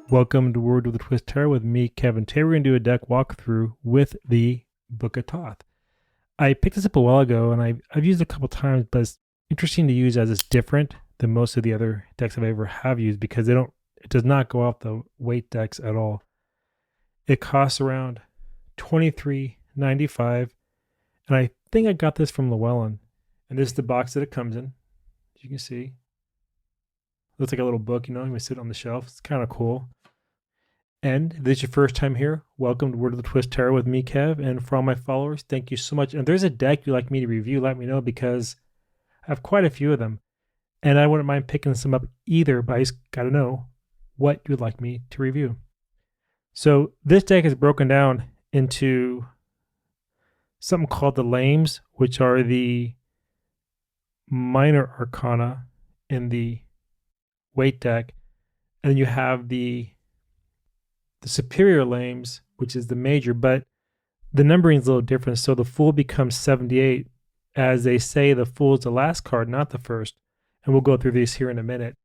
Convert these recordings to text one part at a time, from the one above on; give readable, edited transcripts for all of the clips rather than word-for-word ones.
Welcome to Word with a Twist Tarot with me, Kevin. Today we're going to do a deck walkthrough with the Book of Thoth. I picked this up a while ago and I've used it a couple times, but it's interesting to use as it's different than most of the other decks I've ever have used because it does not go off the weight decks at all. It costs around $23.95, and I think I got this from Llewellyn. And this is the box that it comes in. As you can see, looks like a little book, you can sit on the shelf. It's kind of cool. And if this is your first time here, welcome to Word of the Twist Tarot with me, Kev. And for all my followers, thank you so much. And if there's a deck you'd like me to review, let me know because I have quite a few of them. And I wouldn't mind picking some up either, but I just got to know what you'd like me to review. So this deck is broken down into something called the Lames, which are the minor arcana in the weight deck. And then you have the superior lames, which is the major, but the numbering is a little different. So the Fool becomes 78. As they say, the Fool is the last card, not the first. And we'll go through these here in a minute.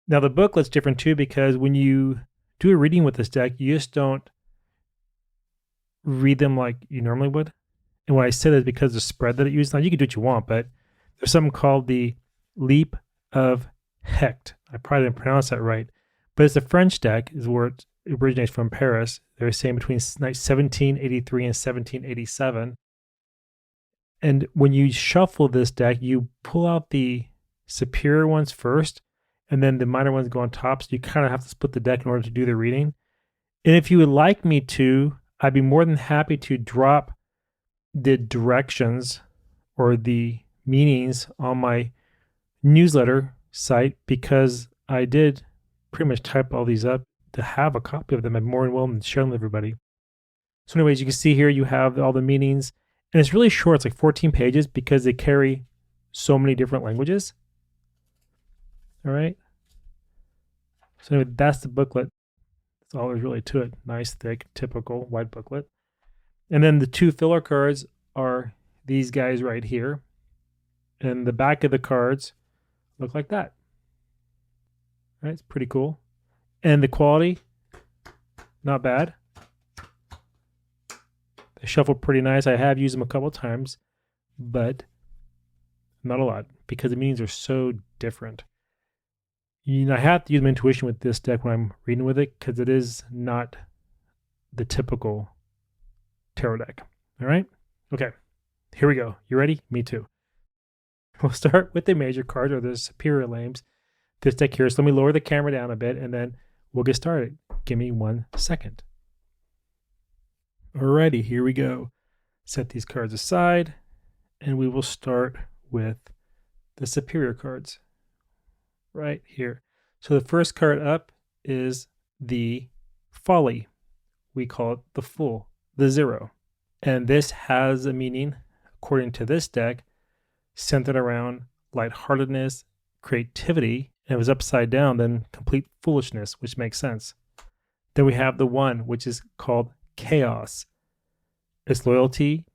Now, the booklet's different too, because when you do a reading with this deck, you just don't read them like you normally would. And when I say that, it's because the spread that it uses, now you can do what you want, but there's something called the Leap of Hecht. I probably didn't pronounce that right, but it's a French deck, is where it originates from Paris. They were saying between 1783 and 1787. And when you shuffle this deck, you pull out the superior ones first, and then the minor ones go on top. So you kind of have to split the deck in order to do the reading. And if you would like me to, I'd be more than happy to drop the directions or the meanings on my newsletter site, because I did pretty much type all these up to have a copy of them. I'm more than willing to share them with everybody. So anyways, you can see here you have all the meanings, and it's really short. It's like 14 pages because they carry so many different languages. All right. So anyway, that's the booklet. That's all there's really to it. Nice, thick, typical white booklet. And then the two filler cards are these guys right here. And the back of the cards look like that. All right, it's pretty cool. And the quality, not bad. They shuffle pretty nice. I have used them a couple of times, but not a lot because the meanings are so different. I have to use my intuition with this deck when I'm reading with it because it is not the typical tarot deck. All right? Okay, here we go. You ready? Me too. We'll start with the major cards, or the superior lames. This deck here. So let me lower the camera down a bit and then we'll get started. Give me 1 second. Alrighty, here we go. Set these cards aside and we will start with the superior cards right here. So the first card up is the Folly. We call it the Fool, the Zero. And this has a meaning, according to this deck, centered around lightheartedness, creativity. And it was upside down, then complete foolishness, which makes sense. Then we have the One, which is called Chaos. It's loyalty,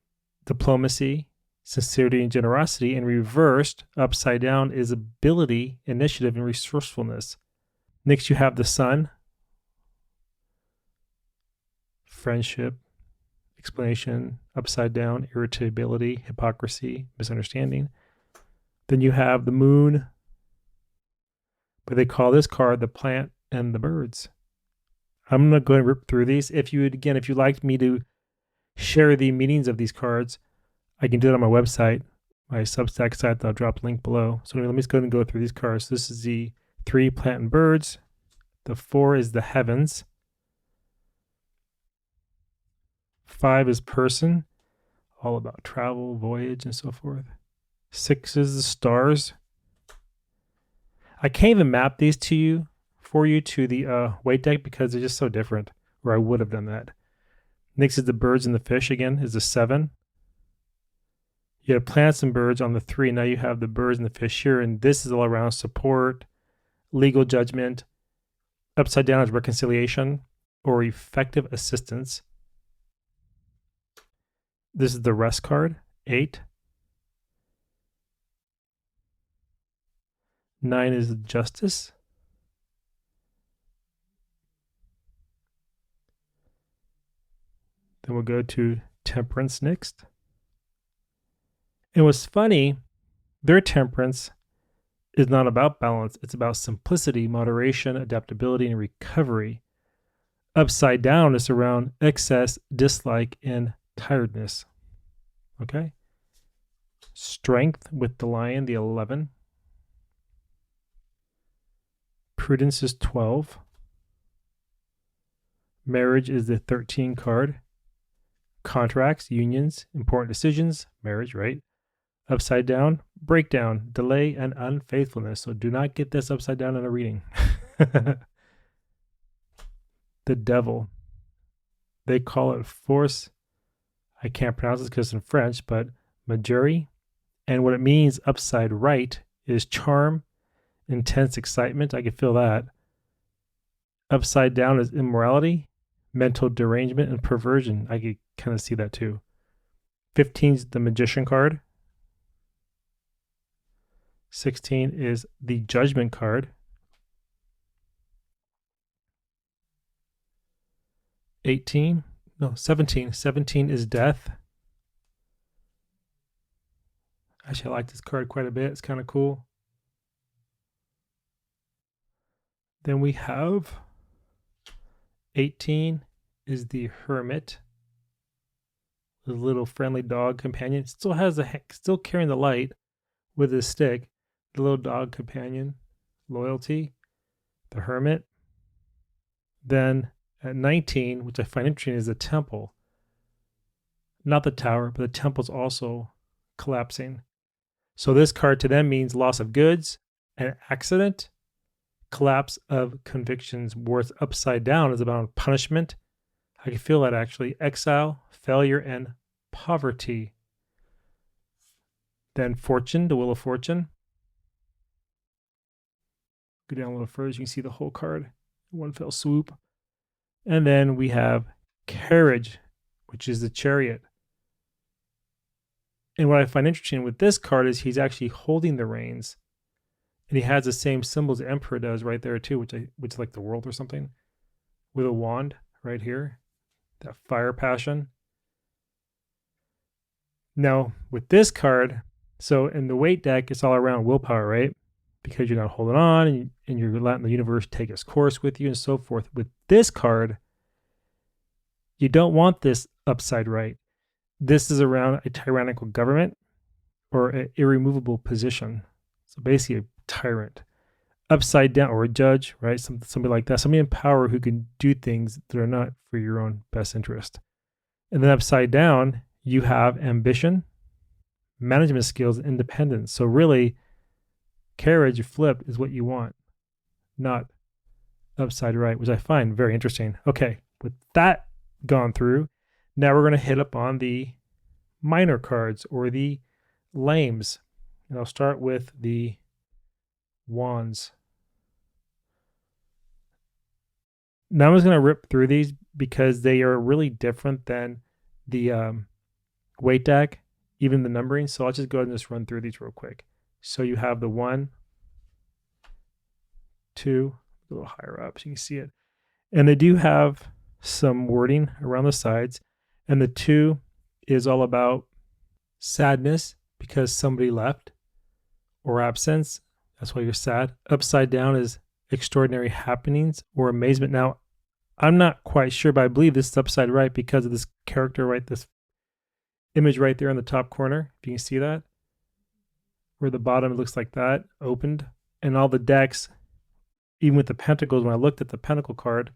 diplomacy, sincerity, and generosity. And reversed, upside down, is ability, initiative, and resourcefulness. Next, you have the Sun. Friendship, explanation, upside down, irritability, hypocrisy, misunderstanding. Then you have the Moon, but they call this card the Plant and the Birds. I'm going to go ahead and rip through these. If you'd like me to share the meanings of these cards, I can do it on my website, my Substack site that I'll drop a link below. So let me just go ahead and go through these cards. This is the 3, Plant and Birds. The 4 is the Heavens. 5 is Person, all about travel, voyage, and so forth. 6 is the Stars. I can't even map these for you to the weight deck because they're just so different, or I would have done that. Next is the Birds and the Fish, again, is the 7. You have Plants and Birds on the 3. Now you have the Birds and the Fish here, and this is all around support, legal judgment. Upside down is reconciliation or effective assistance. This is the Rest card, 8. 9 is Justice. Then we'll go to Temperance next. And what's funny, their Temperance is not about balance. It's about simplicity, moderation, adaptability, and recovery. Upside down is around excess, dislike, and tiredness. Okay. Strength with the Lion, the 11. Prudence is 12. Marriage is the 13 card. Contracts, unions, important decisions, marriage, right? Upside down, breakdown, delay, and unfaithfulness. So do not get this upside down in a reading. The Devil. They call it force. I can't pronounce this because it's in French, but majori. And what it means upside right is charm, intense excitement. I can feel that. Upside down is immorality, mental derangement, and perversion. I can kind of see that too. 15 is the Magician card. 16 is the Judgment card. 17 is Death. Actually, I like this card quite a bit. It's kind of cool. Then we have 18 is the Hermit. The little friendly dog companion. Still carrying the light with his stick. The little dog companion. Loyalty. The Hermit. Then at 19, which I find interesting, is the Temple. Not the Tower, but the Temple's also collapsing. So this card to them means loss of goods, an accident, collapse of convictions. Where upside down is about punishment. I can feel that actually. Exile, failure, and poverty. Then Fortune, the Wheel of Fortune. Go down a little further, you can see the whole card in one fell swoop. And then we have Carriage, which is the Chariot. And what I find interesting with this card is he's actually holding the reins. And he has the same symbols the Emperor does right there too, which is like the world or something. With a wand right here. That fire passion. Now, with this card, so in the weight deck, it's all around willpower, right? Because you're not holding on and you're letting the universe take its course with you and so forth. With this card, you don't want this upside right. This is around a tyrannical government or an irremovable position. So basically a tyrant. Upside down, or a judge, right? Somebody like that. Somebody in power who can do things that are not for your own best interest. And then upside down, you have ambition, management skills, and independence. So really, Carriage flipped is what you want, not upside right, which I find very interesting. Okay, with that gone through, now we're going to hit up on the minor cards or the lames. And I'll start with the Wands. Now I'm just going to rip through these because they are really different than the weight deck, even the numbering. So I'll just go ahead and just run through these real quick. So you have the 1, 2, a little higher up so you can see it. And they do have some wording around the sides. And the 2 is all about sadness because somebody left or absence. That's why you're sad. Upside down is extraordinary happenings or amazement. Now, I'm not quite sure, but I believe this is upside right because of this character, right? This image right there in the top corner. If you can see that. Where the bottom it looks like that, opened. And all the decks, even with the pentacles, when I looked at the pentacle card,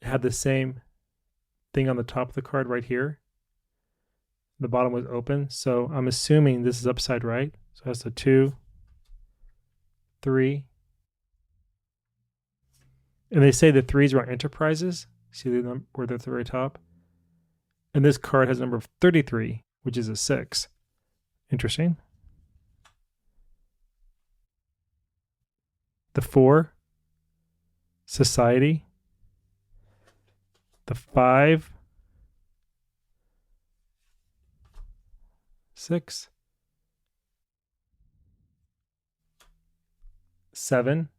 it had the same thing on the top of the card right here. The bottom was open. So I'm assuming this is upside right. So that's the 2, 3. And they say the 3s are on enterprises. See the number where they're at the very top? And this card has a number of 33, which is a 6. Interesting. The 4, society. The 5, 6, 7,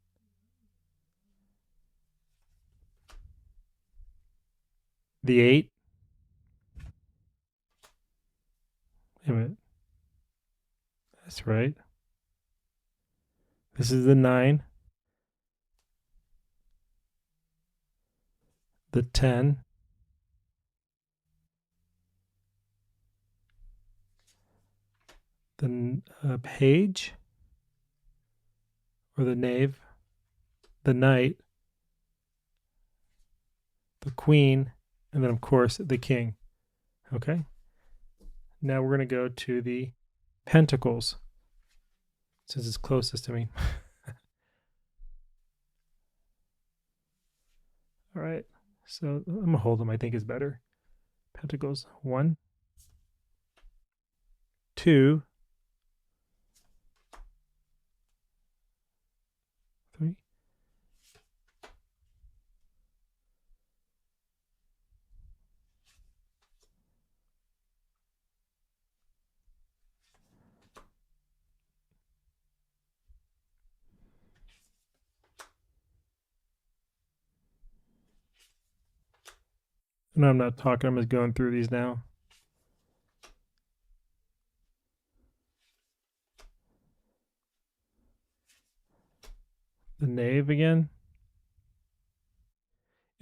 the 8, a minute. That's right. This is the 9, the 10, the page, or the knave, the knight, the queen, and then, of course, the king. Okay? Now we're going to go to the pentacles, since it's closest to me. All right. So I'm going to hold them. I think is better. Pentacles. 1, 2, 3. No, I'm not talking. I'm just going through these now. The knave again.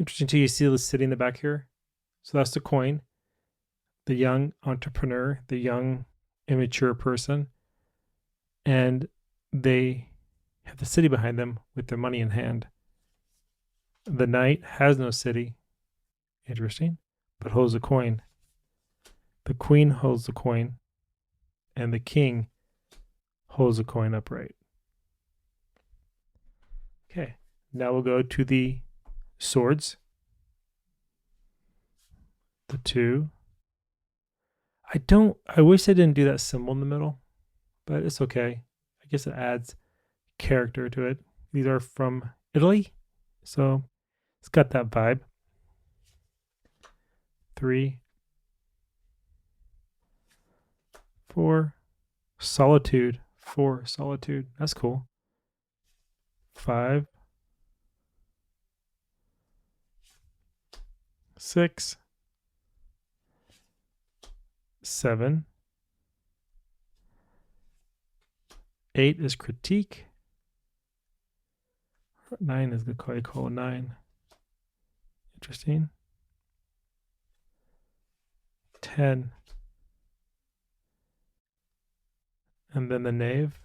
Interesting too. You see the city in the back here. So that's the coin. The young entrepreneur, the young immature person, and they have the city behind them with their money in hand. The knight has no city. Interesting, but holds a coin. The queen holds the coin, and the king holds the coin upright. Okay, now we'll go to the swords. The 2. I wish I didn't do that symbol in the middle, but it's okay. I guess it adds character to it. These are from Italy, so it's got that vibe. 3, 4, solitude. 4, solitude. That's cool. 5, 6, 7, 8 is critique. 9 is the call 9. Interesting. 10. And then the knave.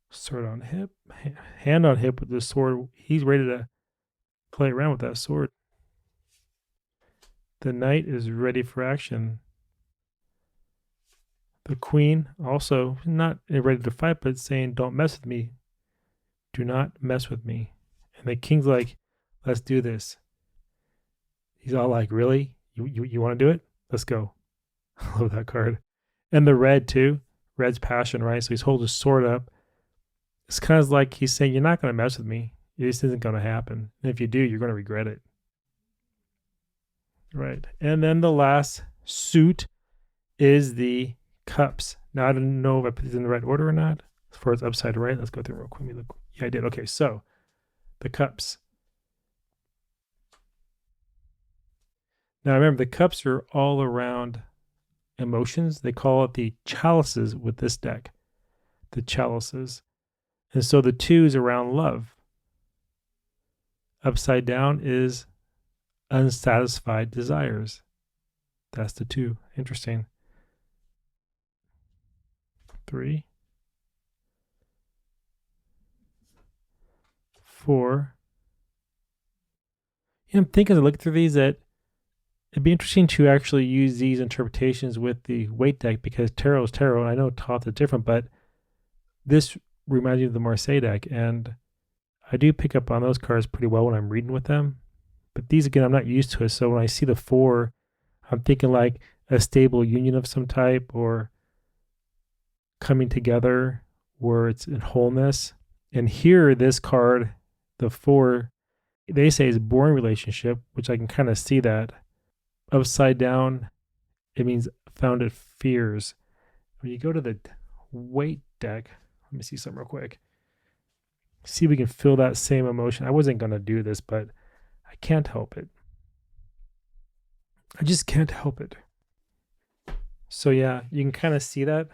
Sword on hip. Hand on hip with the sword. He's ready to play around with that sword. The knight is ready for action. The queen also not ready to fight, but saying, don't mess with me. Do not mess with me. And the king's like, let's do this. He's all like, really? You want to do it? Let's go. I love that card. And the red too. Red's passion, right? So he's holding his sword up. It's kind of like he's saying, you're not going to mess with me. This isn't going to happen. And if you do, you're going to regret it. Right. And then the last suit is the cups. Now, I don't know if I put these in the right order or not. As far as upside to right, let's go through real quick. Yeah, I did. Okay, so the cups. Now, remember, the cups are all around emotions. They call it the chalices with this deck. The chalices. And so the 2 is around love. Upside down is unsatisfied desires. That's the 2. Interesting. 3, 4. I'm thinking as I look through these that it'd be interesting to actually use these interpretations with the weight deck, because tarot is tarot, and I know Thoth is different, but this reminds me of the Marseille deck, and I do pick up on those cards pretty well when I'm reading with them. But these, again, I'm not used to it, so when I see the 4, I'm thinking like a stable union of some type, or coming together where it's in wholeness. And here, this card, the 4, they say is boring relationship, which I can kind of see that. Upside down, it means founded fears. When you go to the weight deck, let me see something real quick. See if we can feel that same emotion. I wasn't going to do this, but I can't help it. I just can't help it. So yeah, you can kind of see that.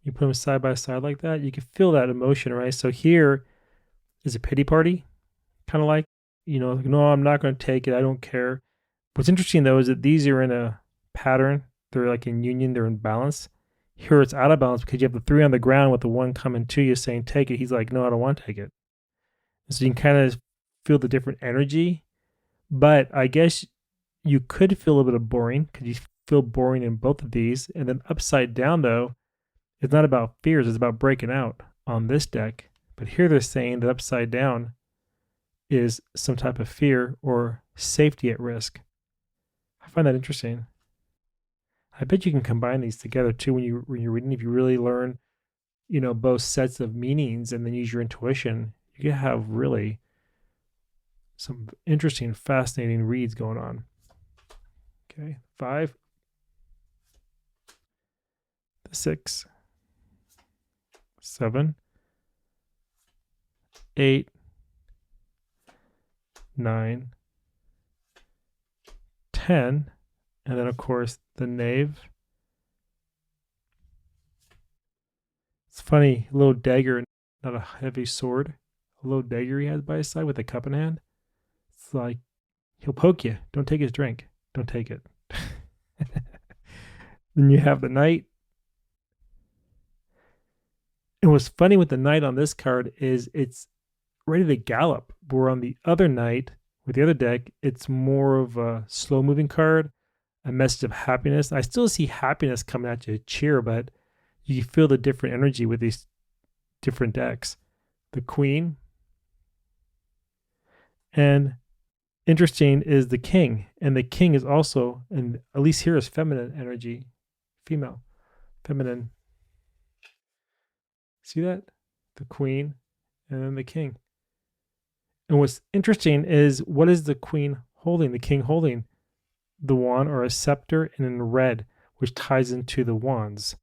You put them side by side like that, you can feel that emotion, right? So here is a pity party, kind of like, like, no, I'm not going to take it. I don't care. What's interesting though is that these are in a pattern. They're like in union. They're in balance. Here it's out of balance because you have the three on the ground with the one coming to you saying, take it. He's like, no, I don't want to take it. And so you can kind of feel the different energy. But I guess you could feel a little bit of boring because you feel boring in both of these. And then upside down, though, it's not about fears, it's about breaking out on this deck. But here they're saying that upside down is some type of fear or safety at risk. I find that interesting. I bet you can combine these together too when you're reading. If you really learn, both sets of meanings and then use your intuition, you can have really some interesting, fascinating reads going on. Okay, 5, 6, 7, 8, 9, 10, and then of course the knave. It's funny, a little dagger, not a heavy sword. A little dagger he has by his side with a cup in hand. It's like he'll poke you. Don't take his drink. Don't take it. Then you have the knight. And what's funny with the knight on this card is it's ready to gallop. Where on the other knight, with the other deck, it's more of a slow moving card, a message of happiness. I still see happiness coming at you, cheer, but you feel the different energy with these different decks. The queen. And interesting is the king. And the king is also, and at least here is feminine energy, female, feminine. See that? The queen and then the king. And what's interesting is what is the queen holding, the king holding? The wand or a scepter, and in red, which ties into the wands.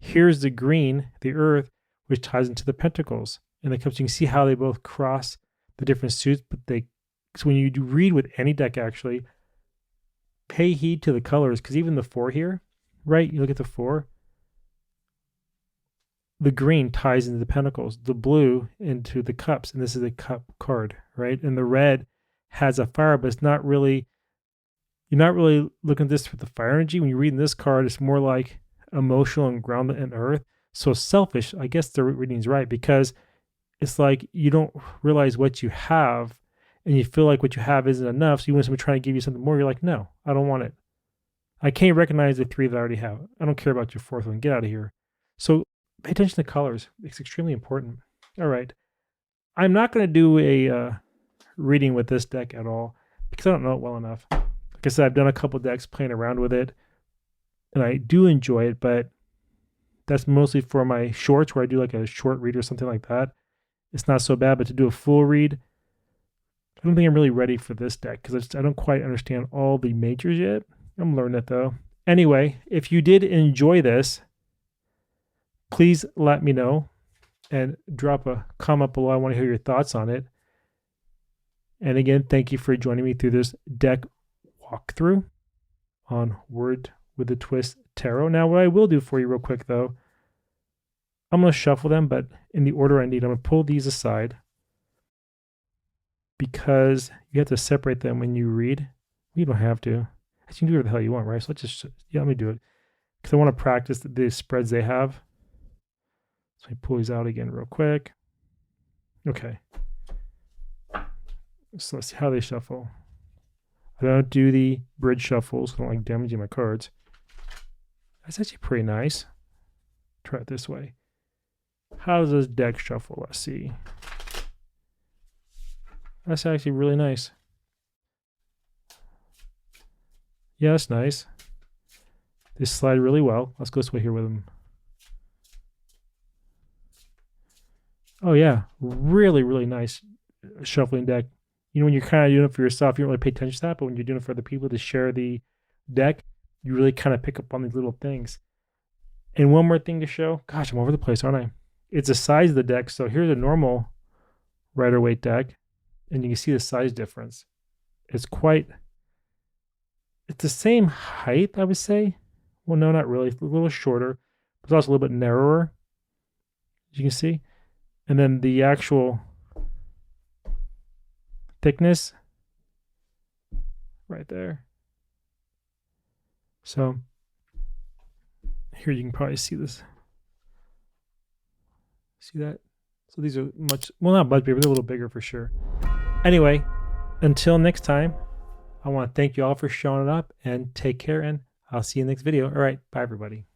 Here's the green, the earth, which ties into the pentacles. And you can see how they both cross the different suits, but so when you read with any deck, actually, pay heed to the colors, because even the 4 here, right? You look at the 4, the green ties into the pentacles, the blue into the cups, and this is a cup card, right? And the red has a fire, but it's not really, you're not really looking at this with the fire energy. When you're reading this card, it's more like emotional and grounded in earth. So selfish, I guess the reading is right, because it's like you don't realize what you have and you feel like what you have isn't enough. So you want somebody trying to give you something more. You're like, no, I don't want it. I can't recognize the 3 that I already have. I don't care about your 4th one. Get out of here. So pay attention to colors. It's extremely important. All right. I'm not going to do a reading with this deck at all because I don't know it well enough. Like I said, I've done a couple decks playing around with it, and I do enjoy it, but that's mostly for my shorts where I do like a short read or something like that. It's not so bad, but to do a full read, I don't think I'm really ready for this deck because I don't quite understand all the majors yet. I'm learning it though. Anyway, if you did enjoy this, please let me know and drop a comment below. I want to hear your thoughts on it. And again, thank you for joining me through this deck walkthrough on Word with a Twist Tarot. Now, what I will do for you real quick though, I'm going to shuffle them, but in the order I need. I'm going to pull these aside because you have to separate them when you read. You don't have to. You can do whatever the hell you want, right? So let me do it because I want to practice the spreads they have. So I pull these out again real quick. Okay. So let's see how they shuffle. I don't do the bridge shuffles. I don't like damaging my cards. That's actually pretty nice. Try it this way. How does this deck shuffle? Let's see. That's actually really nice. Yeah, that's nice. They slide really well. Let's go this way here with them. Oh yeah, really, really nice shuffling deck. When you're kind of doing it for yourself, you don't really pay attention to that, but when you're doing it for other people to share the deck, you really kind of pick up on these little things. And one more thing to show. Gosh, I'm over the place, aren't I? It's the size of the deck. So here's a normal Rider-Waite deck, and you can see the size difference. It's quite It's the same height, I would say. Well, no, not really. It's a little shorter, but it's also a little bit narrower, as you can see. And then the actual thickness right there. So here you can probably see this. See that? So these are much, well, not much bigger, but they're a little bigger for sure. Anyway, until next time, I want to thank you all for showing up and take care, and I'll see you in the next video. All right, bye everybody.